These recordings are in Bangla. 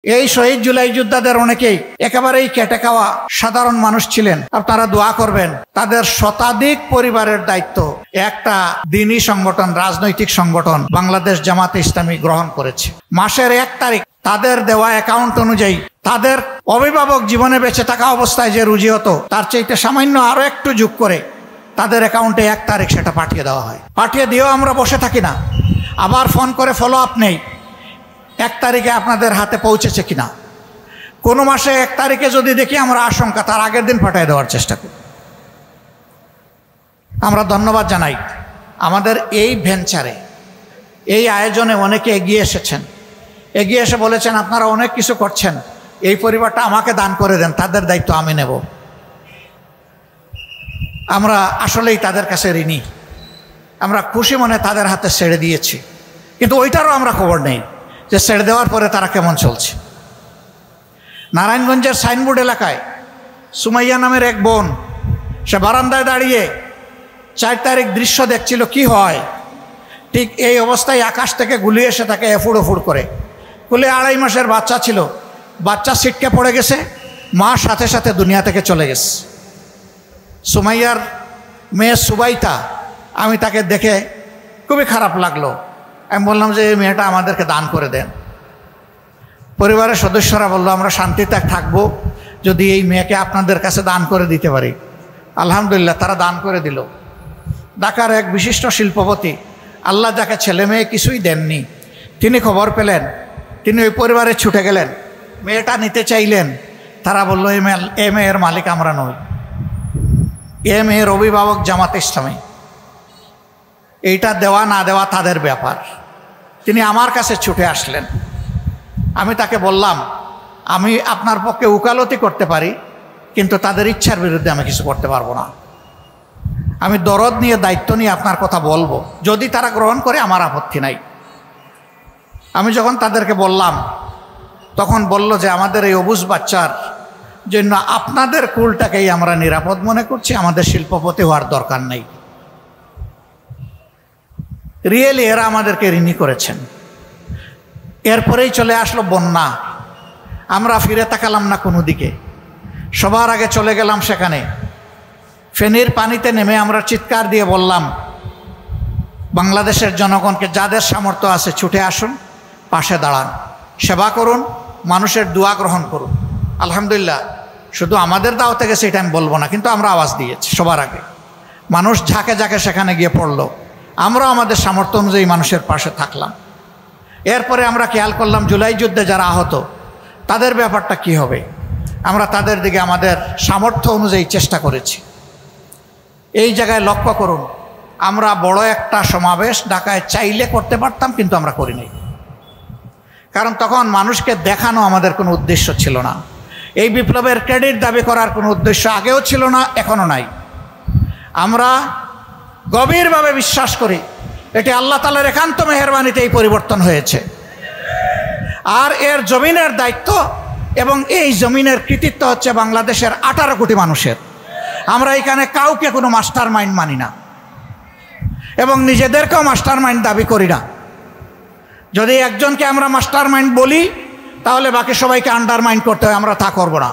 এই শহীদ জুলাই যোদ্ধাদের অনেকেই একেবারেই কেটে খাওয়া সাধারণ মানুষ ছিলেন। আপনারা দোয়া করবেন, তাদের শতাধিক পরিবারের দায়িত্ব একটা দ্বীনি সংগঠন, রাজনৈতিক সংগঠন বাংলাদেশ জামাতে ইসলামী গ্রহণ করেছে। মাসের 1 তারিখ তাদের দেওয়া অ্যাকাউন্ট অনুযায়ী তাদের অভিভাবক জীবনে বেঁচে থাকা অবস্থায় যে রুজি হতো তার চাইতে সামান্য আরো একটু যোগ করে তাদের অ্যাকাউন্টে 1 তারিখ সেটা পাঠিয়ে দেওয়া হয়। পাঠিয়ে দিয়েও আমরা বসে থাকি না, আবার ফোন করে ফলো আপ নেই 1 তারিখে আপনাদের হাতে পৌঁছেছে কিনা। কোনো মাসে 1 তারিখে যদি দেখি আমরা আশঙ্কা তার আগের দিন পাঠিয়ে দেওয়ার চেষ্টা করি। আমরা ধন্যবাদ জানাই আমাদের এই ভেঞ্চারে, এই আয়োজনে অনেকে এগিয়ে এসেছেন, এগিয়ে এসে বলেছেন আপনারা অনেক কিছু করছেন, এই পরিবারটা আমাকে দান করে দেন, তাদের দায়িত্ব আমি নেব। আমরা আসলেই তাদের কাছে ঋণী। আমরা খুশি মনে তাদের হাতে ছেড়ে দিয়েছি, কিন্তু ওইটারও আমরা খবর নেই যে ছেড়ে দেওয়ার পরে তারা কেমন চলছে। নারায়ণগঞ্জের সাইনবোর্ড এলাকায় সুমাইয়া নামের এক বোন, সে বারান্দায় দাঁড়িয়ে 4 তারিখ দৃশ্য দেখছিল কি হয়। ঠিক এই অবস্থায় আকাশ থেকে গুলি এসে তাকে এফুড় ওফুড় করে, কুলে 2.5 মাসের বাচ্চা ছিল, বাচ্চা ছিটকে পড়ে গেছে, মা সাথে সাথে দুনিয়া থেকে চলে গেছে। সুমাইয়ার মেয়ে সুবাইতা, আমি তাকে দেখে খুবই খারাপ লাগলো। আমি বললাম যে এই মেয়েটা আমাদেরকে দান করে দেন। পরিবারের সদস্যরা বললো আমরা শান্তিতে থাকবো যদি এই মেয়েকে আপনাদের কাছে দান করে দিতে পারি। আলহামদুলিল্লাহ, তারা দান করে দিল। ঢাকার এক বিশিষ্ট শিল্পপতি, আল্লাহ যাকে ছেলে মেয়ে কিছুই দেননি, তিনি খবর পেলেন, তিনি ওই পরিবারে ছুটে গেলেন, মেয়েটা নিতে চাইলেন। তারা বলল এ মেয়ের মালিক আমরা নই, এ মেয়ের অভিভাবক জামাতে ইসলামী, এইটা দেওয়া না দেওয়া তাদের ব্যাপার। তিনি আমার কাছে ছুটে আসলেন। আমি তাকে বললাম আমি আপনার পক্ষে উকালতি করতে পারি, কিন্তু তাদের ইচ্ছার বিরুদ্ধে আমি কিছু করতে পারবো না। আমি দরদ নিয়ে দায়িত্ব নিয়ে আপনার কথা বলবো, যদি তারা গ্রহণ করে আমার আপত্তি নাই। আমি যখন তাদেরকে বললাম তখন বলল যে আমাদের এই অবুঝ বাচ্চার জন্য আপনাদের কুলটাকেই আমরা নিরাপদ মনে করছি, আমাদের শিল্পপতি হওয়ার দরকার নেই। রিয়েলি এরা আমাদেরকে ঋণী করেছেন। এরপরেই চলে আসলো বন্যা, আমরা ফিরে তাকালাম না কোনো দিকে, সবার আগে চলে গেলাম সেখানে। ফেনীর পানিতে নেমে আমরা চিৎকার দিয়ে বললাম বাংলাদেশের জনগণকে যাদের সামর্থ্য আছে ছুটে আসুন, পাশে দাঁড়ান, সেবা করুন, মানুষের দোয়া গ্রহণ করুন। আলহামদুলিল্লাহ, শুধু আমাদের দাওয়াতে গেছে এটা আমি বলবো না, কিন্তু আমরা আওয়াজ দিয়েছি সবার আগে। মানুষ ঝাঁকে ঝাঁকে সেখানে গিয়ে পড়লো, আমরাও আমাদের সামর্থ্য অনুযায়ী মানুষের পাশে থাকলাম। এরপরে আমরা খেয়াল করলাম জুলাই যুদ্ধে যারা আহত তাদের ব্যাপারটা কি হবে। আমরা তাদের দিকে আমাদের সামর্থ্য অনুযায়ী চেষ্টা করেছি। এই জায়গায় লক্ষ্য করুন, আমরা বড় একটা সমাবেশ ঢাকায় চাইলে করতে পারতাম, কিন্তু আমরা করি নাই। কারণ তখন মানুষকে দেখানো আমাদের কোনো উদ্দেশ্য ছিল না। এই বিপ্লবের ক্রেডিট দাবি করার কোনো উদ্দেশ্য আগেও ছিল না, এখনও নাই। আমরা গভীরভাবে বিশ্বাস করি এটি আল্লাহ তাআলার একান্ত মেহেরবানিতে এই পরিবর্তন হয়েছে। আর এর জমিনের দায়িত্ব এবং এই জমিনের কৃতিত্ব হচ্ছে বাংলাদেশের 18 কোটি মানুষের। আমরা এখানে কাউকে কোনো মাস্টার মাইন্ড মানি না এবং নিজেদেরকেও মাস্টার মাইন্ড দাবি করি না। যদি একজনকে আমরা মাস্টার মাইন্ড বলি তাহলে বাকি সবাইকে আন্ডার মাইন্ড করতে হয়, আমরা তা করব না।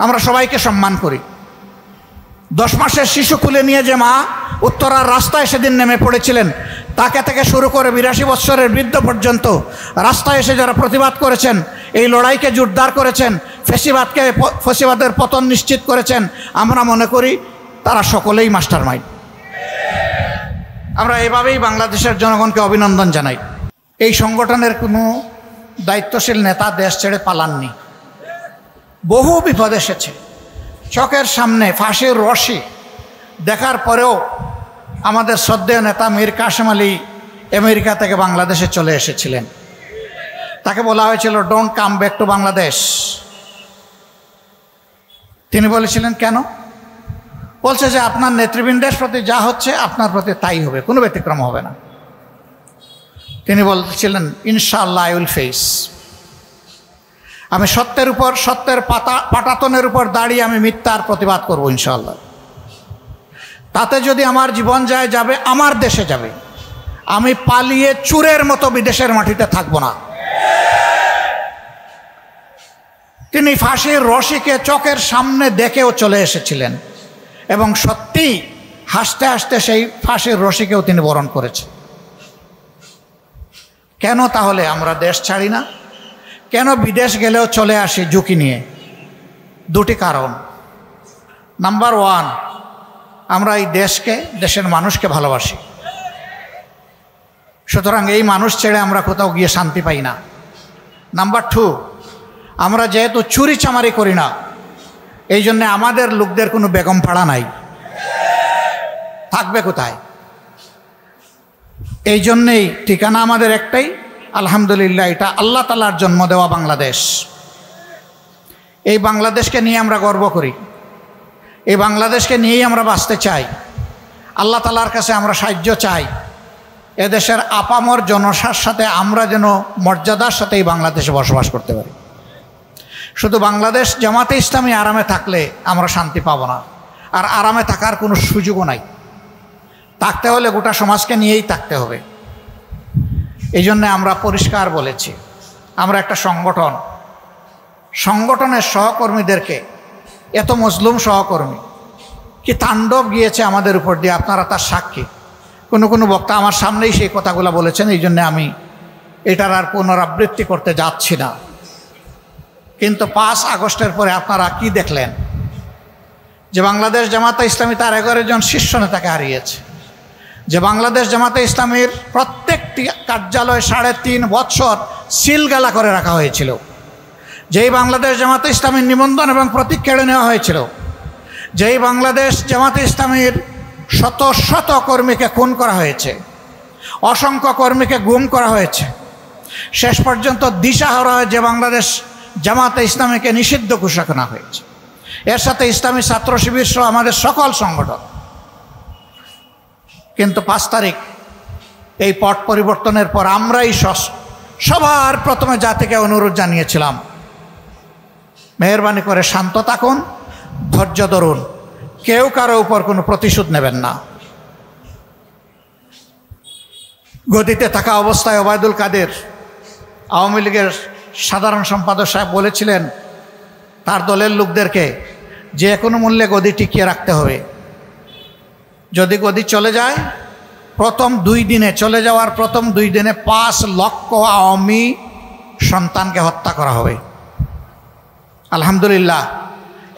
আমরা সবাইকে সম্মান করি। 10 মাসের শিশু কুলে নিয়ে যে মা উত্তরার রাস্তায় সেদিন নেমে পড়েছিলেন, তাকে থেকে শুরু করে 82 বৎসরের বৃদ্ধ পর্যন্ত রাস্তায় এসে যারা প্রতিবাদ করেছেন, এই লড়াইকে জোরদার করেছেন, ফ্যাসিবাদের পতন নিশ্চিত করেছেন, আমরা মনে করি তারা সকলেই মাস্টার মাইন্ড। আমরা এভাবেই বাংলাদেশের জনগণকে অভিনন্দন জানাই। এই সংগঠনের কোনো দায়িত্বশীল নেতা দেশ ছেড়ে পালাননি। বহু বিপদ এসেছে, চোখের সামনে ফাঁসির রশি দেখার পরেও আমাদের শ্রদ্ধেয় নেতা মীর কাসেম আলী আমেরিকা থেকে বাংলাদেশে চলে এসেছিলেন। তাকে বলা হয়েছিল don't come back to Bangladesh. তিনি বলেছিলেন কেন? বলছে যে আপনার নেতৃবৃন্দের প্রতি যা হচ্ছে আপনার প্রতি তাই হবে, কোনো ব্যতিক্রম হবে না। তিনি বলছিলেন ইনশাআল্লাহ আই উইল ফেস। আমি সত্যের উপর, সত্যের পাটাতনের উপর দাঁড়িয়ে আমি মিথ্যার প্রতিবাদ করব ইনশাআল্লাহ। তাতে যদি আমার জীবন যায় যাবে, আমার দেশে যাবে। আমি পালিয়ে চুরের মতো বিদেশের মাটিতে থাকবো না। তিনি ফাঁসির রশিকে চোখের সামনে দেখেও চলে এসেছিলেন এবং সত্যি হাসতে হাসতে সেই ফাঁসির রশিকেও তিনি বরণ করেছেন। কেন তাহলে আমরা দেশ ছাড়ি না? কেন বিদেশ গেলেও চলে আসি ঝুঁকি নিয়ে? দুটি কারণ। নাম্বার ওয়ান, আমরা এই দেশকে, দেশের মানুষকে ভালোবাসি, সুতরাং এই মানুষ ছেড়ে আমরা কোথাও গিয়ে শান্তি পাই না। নাম্বার টু, আমরা যেহেতু চুরি চামারি করি না, এই জন্যে আমাদের লোকদের কোনো বেগম পাড়া নাই, থাকবে কোথায়? এই জন্যেই ঠিকানা আমাদের একটাই, আলহামদুলিল্লাহ, এটা আল্লাহ তাআলার জন্ম দেওয়া বাংলাদেশ। এই বাংলাদেশকে নিয়ে আমরা গর্ব করি, এই বাংলাদেশকে নিয়েই আমরা বাঁচতে চাই। আল্লাহ তাআলার কাছে আমরা সাহায্য চাই, এদেশের আপামর জনসার সাথে আমরা যেন মর্যাদার সাথে এই বাংলাদেশে বসবাস করতে পারি। শুধু বাংলাদেশ জামাতে ইসলামী আরামে থাকলে আমরা শান্তি পাব না, আর আরামে থাকার কোনো সুযোগও নাই। থাকতে হলে গোটা সমাজকে নিয়েই থাকতে হবে। এই জন্যে আমরা পরিষ্কার বলেছি, আমরা একটা সংগঠনের সহকর্মীদেরকে, এত মজলুম সহকর্মী কি তাণ্ডব গিয়েছে আমাদের উপর দিয়ে, আপনারা তার সাক্ষী। কোনো বক্তা আমার সামনেই সেই কথাগুলো বলেছেন, এই জন্যে আমি এটার আর পুনরাবৃত্তি করতে যাচ্ছি না। কিন্তু 5 আগস্টের পরে আপনারা কি দেখলেন? যে বাংলাদেশ জামাতে ইসলামী তার 11 জন শীর্ষ নেতাকে হারিয়েছে, যে বাংলাদেশ জামাতে ইসলামীর প্রত্যেকটি কার্যালয় 3.5 বছর সিলগালা করে রাখা হয়েছিল, যেই বাংলাদেশ জামাতে ইসলামীর নিবন্ধন এবং প্রতীক কেড়ে নেওয়া হয়েছিল, যেই বাংলাদেশ জামাতে ইসলামীর শত শত কর্মীকে খুন করা হয়েছে, অসংখ্য কর্মীকে গুম করা হয়েছে, শেষ পর্যন্ত দিশাহারা হয়ে যে বাংলাদেশ জামাতে ইসলামীকে নিষিদ্ধ ঘোষণা হয়েছে, এর সাথে ইসলামী ছাত্র শিবির সহ আমাদের সকল সংগঠন। কিন্তু 5 তারিখ এই পট পরিবর্তনের পর আমরাই সবার প্রথমে জাতিকে অনুরোধ জানিয়েছিলাম, মেহেরবানি করে শান্ত থাকুন, ধৈর্য ধরুন, কেউ কারো উপর কোনো প্রতিশোধ নেবেন না। গদিতে থাকা অবস্থায় ওবায়দুল কাদের আওয়ামী লীগের সাধারণ সম্পাদক সাহেব বলেছিলেন তার দলের লোকদেরকে যে কোনো মূল্যে গদি টিকিয়ে রাখতে হবে। যদি গদি চলে যায়, চলে যাওয়ার প্রথম 2 দিনে 5 লক্ষ আওয়ামী সন্তানকে হত্যা করা হবে। আলহামদুলিল্লাহ,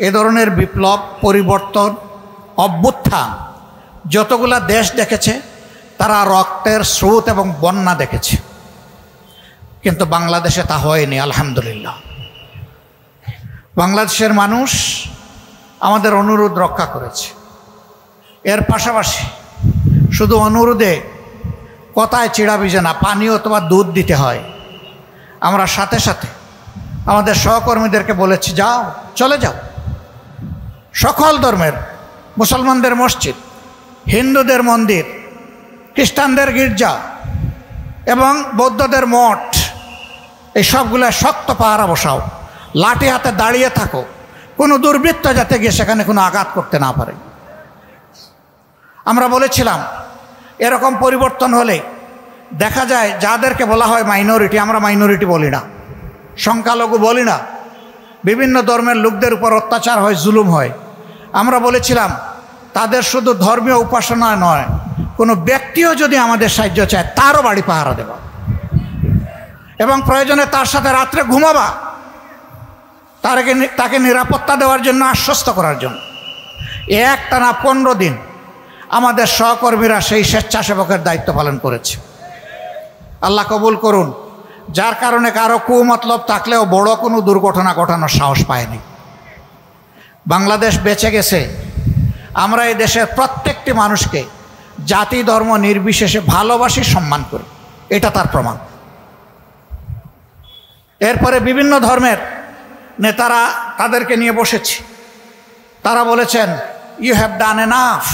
এ ধরনের বিপ্লব, পরিবর্তন, অভ্যুত্থান যতগুলা দেশ দেখেছে তারা রক্তের স্রোত এবং বন্যা দেখেছে, কিন্তু বাংলাদেশে তা হয়নি। আলহামদুলিল্লাহ, বাংলাদেশের মানুষ আমাদের অনুরোধ রক্ষা করেছে। এর পাশাপাশি শুধু অনুরোধে কথায় চিড়া ভিজে না, পানি অথবা দুধ দিতে হয়। আমরা সাথে সাথে আমাদের সহকর্মীদেরকে বলেছি, যাও, চলে যাও, সকল ধর্মের, মুসলমানদের মসজিদ, হিন্দুদের মন্দির, খ্রিস্টানদের গির্জা এবং বৌদ্ধদের মঠ, এই সবগুলো শক্ত পাহারা বসাও, লাঠি হাতে দাঁড়িয়ে থাকো, কোনো দুর্বৃত্ত যাতে গিয়ে সেখানে কোনো আঘাত করতে না পারে। আমরা বলেছিলাম এরকম পরিবর্তন হলে দেখা যায় যাদেরকে বলা হয় মাইনরিটি, আমরা মাইনরিটি বলি না, সংখ্যালঘু বলি না, বিভিন্ন ধর্মের লোকদের উপর অত্যাচার হয়, জুলুম হয়। আমরা বলেছিলাম তাদের শুধু ধর্মীয় উপাসনা নয়, কোনো ব্যক্তিও যদি আমাদের সাহায্য চায় তারও বাড়ি পাহারা দেবা এবং প্রয়োজনে তার সাথে রাত্রে ঘুমাবা, তাকে নিরাপত্তা দেওয়ার জন্য, আশ্বস্ত করার জন্য। একটানা 15 দিন আমাদের সহকর্মীরা সেই স্বেচ্ছাসেবকের দায়িত্ব পালন করেছে। আল্লাহ কবুল করুন, যার কারণে কারো কুমতলব থাকলেও বড় কোনো দুর্ঘটনা ঘটানোর সাহস পায়নি। বাংলাদেশ বেঁচে গেছে। আমরা এই দেশের প্রত্যেকটি মানুষকে জাতি ধর্ম নির্বিশেষে ভালোবাসি, সম্মান করি, এটা তার প্রমাণ। এরপরে বিভিন্ন ধর্মের নেতারা তাদেরকে নিয়ে বসেছে, তারা বলেছেন ইউ হ্যাভ ডান এনাফ,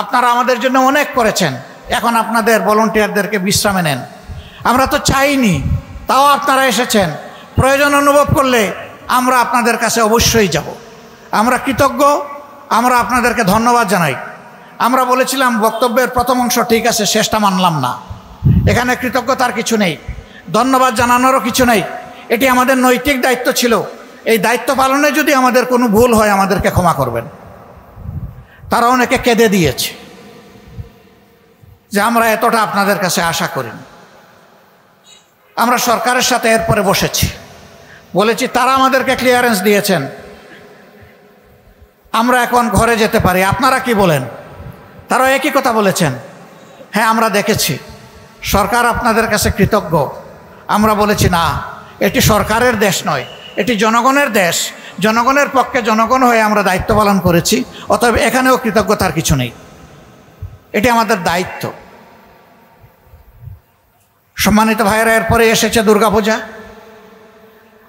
আপনারা আমাদের জন্য অনেক করেছেন, এখন আপনাদের ভলান্টিয়ারদেরকে বিশ্রামে নেন। আমরা তো চাইনি, তাও আপনারা এসেছেন, প্রয়োজন অনুভব করলে আমরা আপনাদের কাছে অবশ্যই যাব। আমরা কৃতজ্ঞ, আমরা আপনাদেরকে ধন্যবাদ জানাই। আমরা বলেছিলাম বক্তব্যের প্রথম অংশ ঠিক আছে, শেষটা মানলাম না, এখানে কৃতজ্ঞতার কিছু নেই, ধন্যবাদ জানানোরও কিছু নেই, এটি আমাদের নৈতিক দায়িত্ব ছিল। এই দায়িত্ব পালনে যদি আমাদের কোনো ভুল হয় আমাদেরকে ক্ষমা করবেন। তারা অনেকে কেঁদে দিয়েছে যে আমরা এতটা আপনাদের কাছে আশা করিনি। আমরা সরকারের সাথে এরপরে বসেছি, বলেছি তারা আমাদেরকে ক্লিয়ারেন্স দিয়েছেন, আমরা এখন ঘরে যেতে পারি, আপনারা কি বলেন? তারা একই কথা বলেছেন, হ্যাঁ আমরা দেখেছি, সরকার আপনাদের কাছে কৃতজ্ঞ। আমরা বলেছি না, এটি সরকারের দেশ নয়, এটি জনগণের দেশ। জনগণের পক্ষে জনগণ হয়ে আমরা দায়িত্ব পালন করেছি, অতএব এখানেও কৃতজ্ঞতার কিছু নেই, এটি আমাদের দায়িত্ব। সম্মানিত ভাইয়েরা, এরপরে এসেছে দুর্গাপূজা।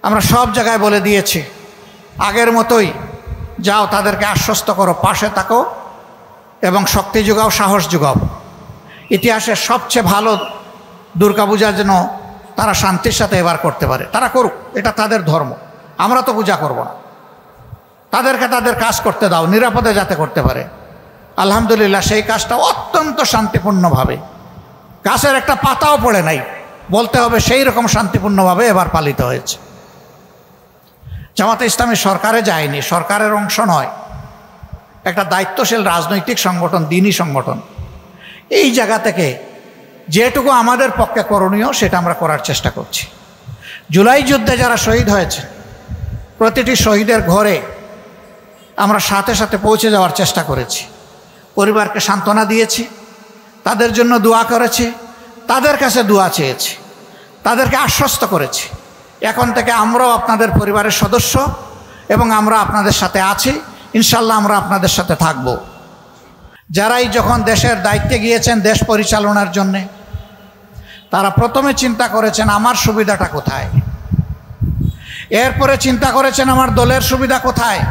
আমরা সব জায়গায় বলে দিয়েছি, আগের মতোই যাও, তাদেরকে আশ্বস্ত করো, পাশে থাকো এবং শক্তি যোগাও, সাহস যোগাও। ইতিহাসের সবচেয়ে ভালো দুর্গাপূজা যেন তারা শান্তির সাথে এবার করতে পারে। তারা করুক, এটা তাদের ধর্ম, আমরা তো পূজা করব না। তাদেরকে তাদের কাজ করতে দাও, নিরাপদে যাতে করতে পারে। আলহামদুলিল্লাহ, সেই কাজটা অত্যন্ত শান্তিপূর্ণভাবে, গাছের একটা পাতাও পড়ে নাই বলতে হবে, সেই রকম শান্তিপূর্ণভাবে এবার পালিত হয়েছে। জামাতে ইসলামী সরকারে যায়নি, সরকারের অংশ নয়, একটা দায়িত্বশীল রাজনৈতিক সংগঠন, দ্বীনি সংগঠন। এই জায়গা থেকে যেটুকু আমাদের পক্ষে করণীয় সেটা আমরা করার চেষ্টা করছি। জুলাই যুদ্ধে যারা শহীদ হয়েছে, প্রতিটি শহীদের ঘরে আমরা সাথে সাথে পৌঁছে যাওয়ার চেষ্টা করেছি, পরিবারকে সান্ত্বনা দিয়েছি, তাদের জন্য দোয়া করেছি, তাদের কাছে দোয়া চেয়েছি, তাদেরকে আশ্বস্ত করেছি এখন থেকে আমরাও আপনাদের পরিবারের সদস্য এবং আমরা আপনাদের সাথে আছি, ইনশাল্লাহ আমরা আপনাদের সাথে থাকব। যারাই যখন দেশের দায়িত্বে গিয়েছেন দেশ পরিচালনার জন্যে, তারা প্রথমে চিন্তা করেছেন আমার সুবিধাটা কোথায়, এরপরে চিন্তা করেছেন আমার দলের সুবিধা কোথায়।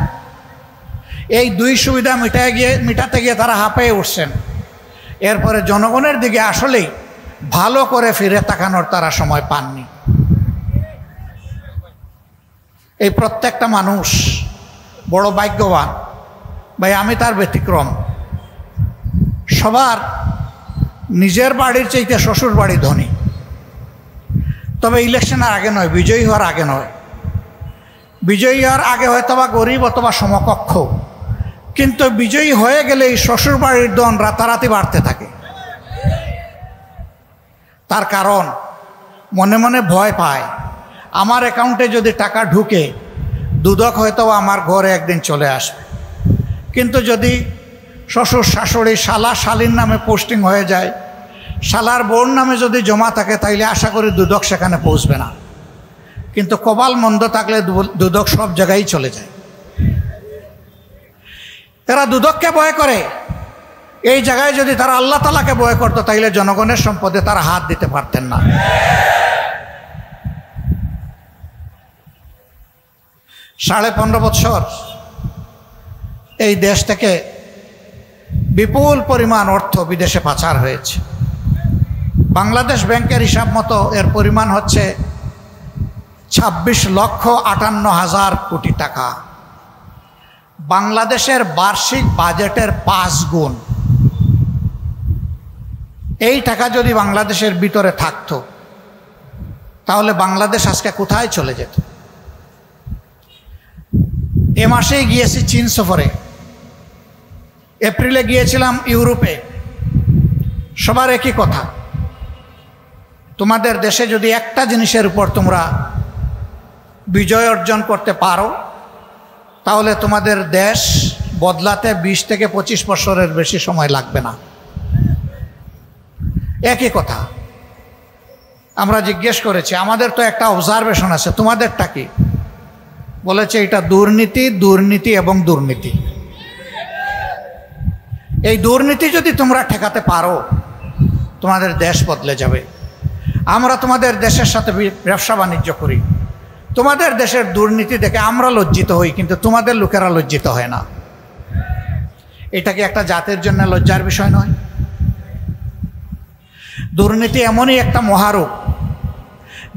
এই দুই সুবিধা মিটাতে গিয়ে তারা হাঁপিয়ে উঠছেন। এরপরে জনগণের দিকে আসলেই ভালো করে ফিরে তাকানোর তারা সময় পাননি। এই প্রত্যেকটা মানুষ বড় ভাগ্যবান ভাই, আমি তার ব্যতিক্রম। সবার নিজের বাড়ির চাইতে শ্বশুর বাড়ি ধনী, তবে ইলেকশনের আগে নয়, বিজয়ী হওয়ার আগে নয়। বিজয়ী হওয়ার আগে হয়তো বা গরিব অথবা সমকক্ষ, কিন্তু বিজয়ী হয়ে গেলে এই শ্বশুর বাড়ির ধন রাতারাতি বাড়তে থাকে। তার কারণ মনে মনে ভয় পায়, আমার অ্যাকাউন্টে যদি টাকা ঢুকে দুদক হয়তো আমার ঘরে একদিন চলে আসবে, কিন্তু যদি শ্বশুর শাশুড়ি শালা শালীর নামে পোস্টিং হয়ে যায়, শালার বোন নামে যদি জমা থাকে, তাইলে আশা করি দুদক সেখানে পৌঁছবে না। কিন্তু কপাল মন্দ থাকলে দুদক সব জায়গায় চলে যায়। এরা দুদককে ভয় করে। এই জায়গায় যদি তারা আল্লাহ তাআলাকে ভয় করতো, তাইলে জনগণের সম্পদে তারা হাত দিতে পারতেন না। 15.5 বছর এই দেশ থেকে বিপুল পরিমাণ অর্থ বিদেশে পাচার হয়েছে। বাংলাদেশ ব্যাংকের হিসাব মতো এর পরিমাণ হচ্ছে 26,58,000 কোটি টাকা, বাংলাদেশের বার্ষিক বাজেটের 5 গুণ। এই টাকা যদি বাংলাদেশের ভিতরে থাকতো, তাহলে বাংলাদেশ আজকে কোথায় চলে যেত। এ মাসেই গিয়েছি চীন সফরে, এপ্রিলে গিয়েছিলাম ইউরোপে। সবার একই কথা, তোমাদের দেশে যদি একটা জিনিসের উপর তোমরা বিজয় অর্জন করতে পারো, তাহলে তোমাদের দেশ বদলাতে 20 থেকে 25 বছরের বেশি সময় লাগবে না। একই কথা। আমরা জিজ্ঞেস করেছি, আমাদের তো একটা অবজারভেশন আছে, তোমাদেরটা কি? বলেছে এটা দুর্নীতি, দুর্নীতি এবং দুর্নীতি। এই দুর্নীতি যদি তোমরা ঠেকাতে পারো, তোমাদের দেশ বদলে যাবে। আমরা তোমাদের দেশের সাথে ব্যবসা বাণিজ্য করি, তোমাদের দেশের দুর্নীতি দেখে আমরা লজ্জিত হই, কিন্তু তোমাদের লোকেরা লজ্জিত হয় না। এটা কি একটা জাতির জন্য লজ্জার বিষয় নয়? দুর্নীতি এমনই একটা মহারোগ,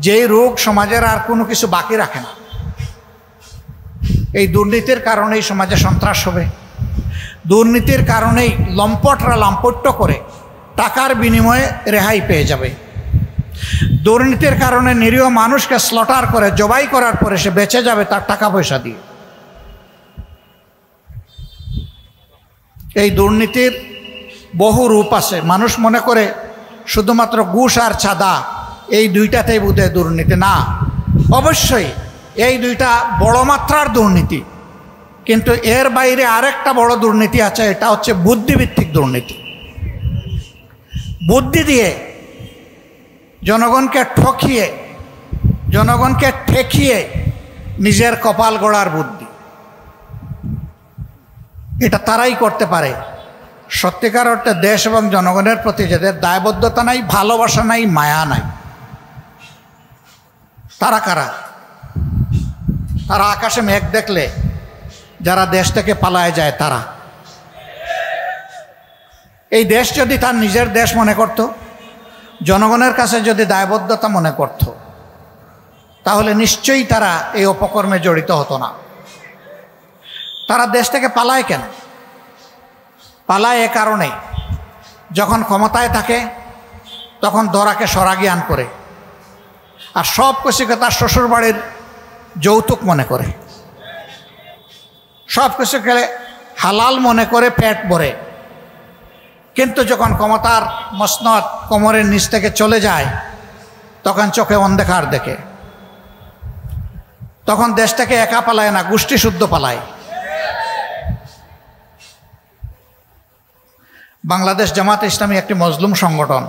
যেই রোগ সমাজের আর কোনো কিছু বাকি রাখে না। এই দুর্নীতির কারণেই সমাজে সন্ত্রাস হবে, দুর্নীতির কারণেই লম্পটরা লাম্পট্য করে টাকার বিনিময়ে রেহাই পেয়ে যাবে। দুর্নীতির কারণে নিরীহ মানুষকে স্লটার করে জবাই করার পরে সে বেঁচে যাবে তার টাকা পয়সা দিয়ে। এই দুর্নীতির বহু রূপ আছে। মানুষ মনে করে শুধুমাত্র ঘুষ আর চাঁদা এই দুইটাতেই বোধহয় দুর্নীতি, না, অবশ্যই এই দুইটা বড় মাত্রার দুর্নীতি, কিন্তু এর বাইরে আরেকটা বড় দুর্নীতি আছে, এটা হচ্ছে বুদ্ধিভিত্তিক দুর্নীতি। বুদ্ধি দিয়ে জনগণকে ঠকিয়ে, জনগণকে ঠেকিয়ে নিজের কপাল গড়ার বুদ্ধি। এটা তারাই করতে পারে সত্যিকার অর্থে দেশ এবং জনগণের প্রতি যাদের দায়বদ্ধতা নাই, ভালোবাসা নাই, মায়া নাই। তারা কারা? তারা আকাশে মেঘ দেখলে যারা দেশ থেকে পালায় যায় তারা। এই দেশ যদি তার নিজের দেশ মনে করত, জনগণের কাছে যদি দায়বদ্ধতা মনে করত, তাহলে নিশ্চয়ই তারা এই অপকর্মে জড়িত হতো না। তারা দেশ থেকে পালায় কেন? পালায় এ কারণে, যখন ক্ষমতায় থাকে তখন দরাকে সরাজ্ঞান করে, আর সব কিছুকে তার শ্বশুরবাড়ির যৌতুক মনে করে, সব কিছুকে হালাল মনে করে পেট ভরে। কিন্তু যখন ক্ষমতার মসনদ কোমরের নিচ থেকে চলে যায় তখন চোখে অন্ধকার দেখে। তখন দেশ থেকে একা পালায় না, গোষ্ঠী শুদ্ধ পালায়। বাংলাদেশ জামাত ইসলামী একটি মজলুম সংগঠন।